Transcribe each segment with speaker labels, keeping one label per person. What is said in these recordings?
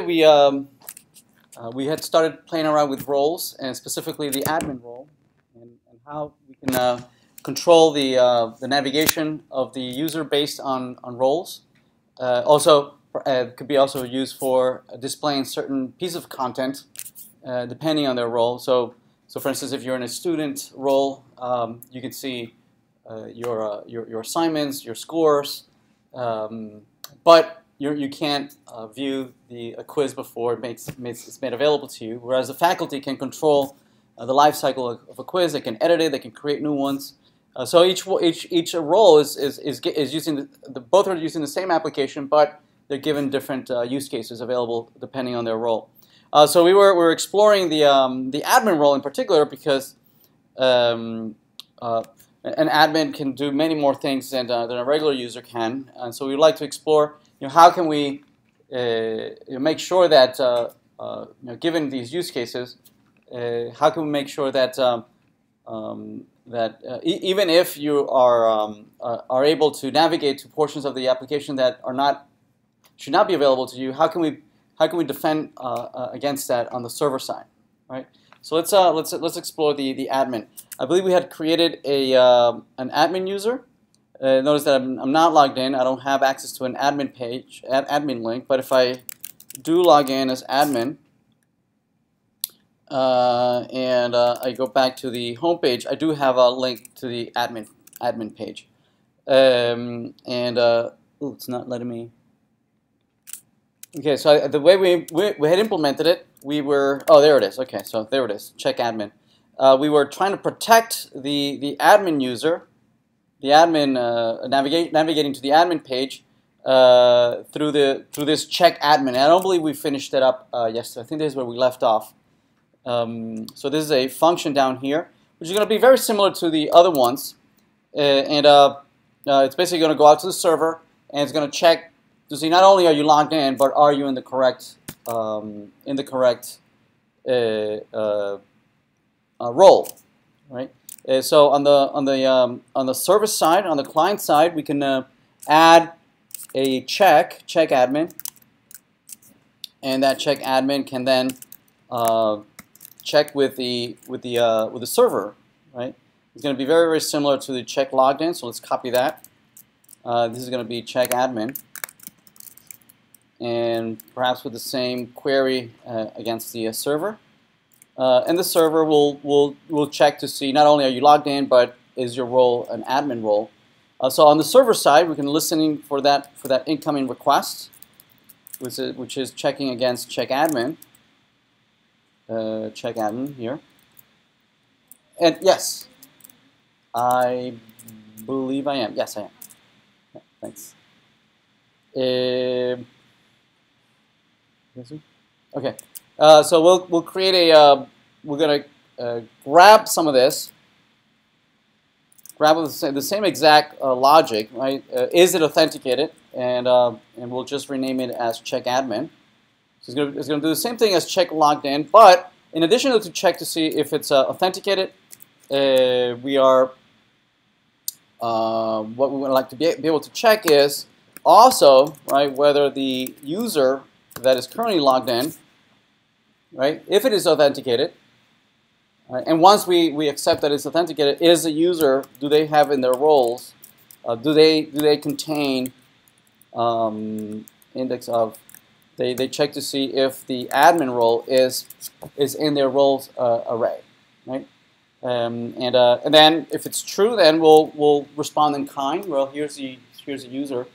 Speaker 1: we had started playing around with roles, and specifically the admin role, and how we can control the navigation of the user based on roles. Also, could be also used for displaying certain piece of content depending on their role. So for instance, if you're in a student role, you can see your assignments, your scores, but you can't view a quiz before it's made available to you. Whereas the faculty can control the life cycle of a quiz. They can edit it. They can create new ones. So each role is using both are using the same application, but they're given different use cases available depending on their role. So we were exploring the admin role in particular because an admin can do many more things than a regular user can, and so we'd like to explore, how can we make sure that given these use cases, how can we make sure that even if you are able to navigate to portions of the application that should not be available to you, how can we defend against that on the server side, right? So let's explore the admin. I believe we had created an admin user. Notice that I'm not logged in. I don't have access to an admin page, admin link. But if I do log in as admin, and I go back to the home page, I do have a link to the admin page. It's not letting me. Okay, so the way we had implemented it, we were, oh, there it is. Okay, so there it is. Check admin. We were trying to protect the admin user, the admin navigating to the admin page through this check admin. And I don't believe we finished it up yesterday. I think this is where we left off. So this is a function down here, which is going to be very similar to the other ones, it's basically going to go out to the server and it's going to check to see not only are you logged in, but are you in the correct role, right? So on the service side, on the client side, we can add a check admin, and that check admin can then check with the server, right? It's going to be very, very similar to the check logged in. So let's copy that. This is going to be check admin, and perhaps with the same query against the server. And the server will check to see not only are you logged in, but is your role an admin role. So on the server side, we can listen for that incoming request, which is checking against check admin. Check admin here. And yes, I believe I am. Yes, I am. Yeah, thanks. Okay. So we'll create we're gonna grab some of this, grab the same exact logic, right? Is it authenticated? And we'll just rename it as check admin. So it's gonna do the same thing as check logged in, but in addition to check to see if it's authenticated, what we would like to be able to check is also, right, whether the user that is currently logged in, right, if it is authenticated, right, and once we accept that it's authenticated, is the user, do they have in their roles, do they contain index of, they check to see if the admin role is in their roles array, right? And then if it's true, then we'll respond in kind. Well, here's the user.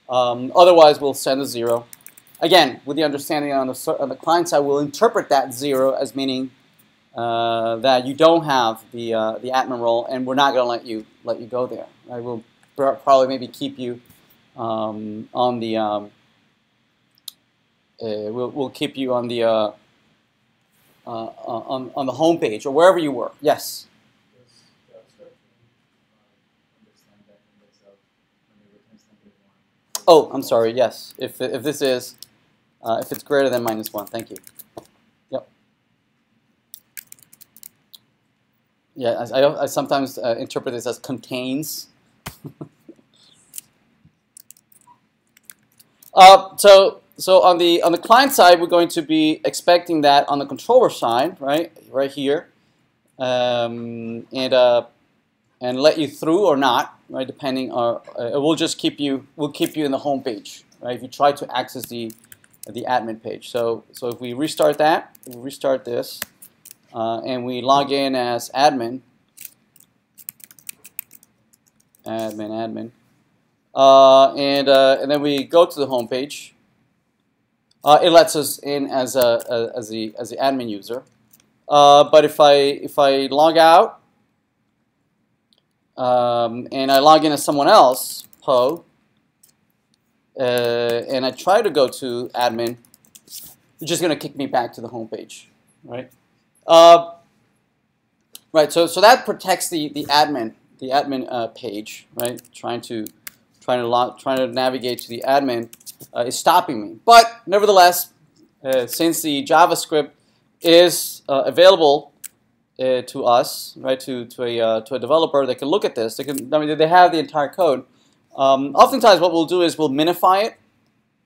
Speaker 1: Otherwise, we'll send a 0. Again, with the understanding on the client side, we'll interpret that 0 as meaning that you don't have the admin role, and we're not going to let you go there. Right? We'll probably maybe keep you on the we'll keep you on the home page or wherever you were. Yes. Oh, I'm sorry. Yes. If this is if it's greater than -1, thank you. Yep. Yeah, I sometimes interpret this as contains. So so on the client side, we're going to be expecting that on the controller side, right here, and let you through or not, right? Depending on, we'll keep you in the home page, right? If you try to access the admin page. So if we restart that, we restart this, and we log in as admin, and then we go to the home page. It lets us in as the admin user. But if I log out and I log in as someone else, Poe, and I try to go to admin, it's just going to kick me back to the home page, right? Right. So that protects the admin page, right? Trying to navigate to the admin is stopping me. But nevertheless, since the JavaScript is available to us, right, to a developer that can look at this, they have the entire code. Oftentimes, what we'll do is we'll minify it,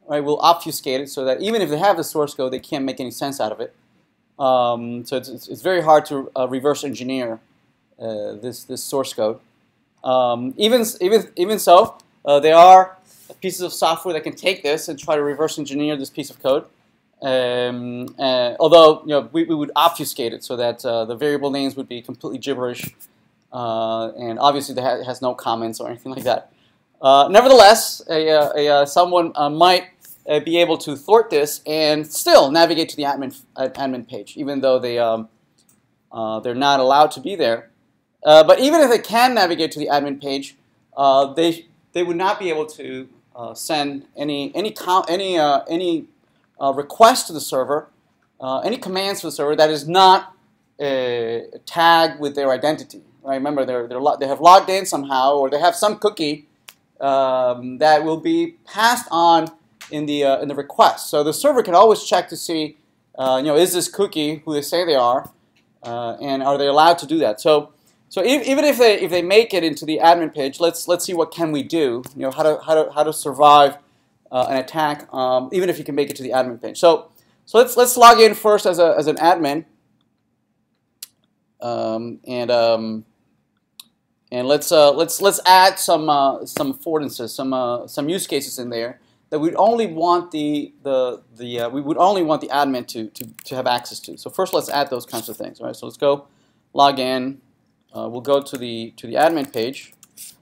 Speaker 1: right? We'll obfuscate it so that even if they have the source code, they can't make any sense out of it. So it's very hard to reverse engineer this source code. Even so, there are pieces of software that can take this and try to reverse engineer this piece of code. Although we would obfuscate it so that the variable names would be completely gibberish, and obviously it has no comments or anything like that. Nevertheless, someone might be able to thwart this and still navigate to the admin page, even though they're not allowed to be there. But even if they can navigate to the admin page, they would not be able to send any request to the server, any commands to the server that is not tagged with their identity. Right? Remember, they have logged in somehow, or they have some cookie that will be passed on in the request. So the server can always check to see, is this cookie who they say they are, and are they allowed to do that? So even if they make it into the admin page, let's see what can we do. How to survive an attack, even if you can make it to the admin page. So let's log in first as an admin, and let's add some affordances, some use cases in there that we'd only want we would only want the admin to have access to. So first, let's add those kinds of things. Right. So let's go log in. We'll go to the admin page,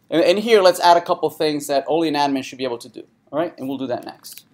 Speaker 1: and here let's add a couple things that only an admin should be able to do. All right, and we'll do that next.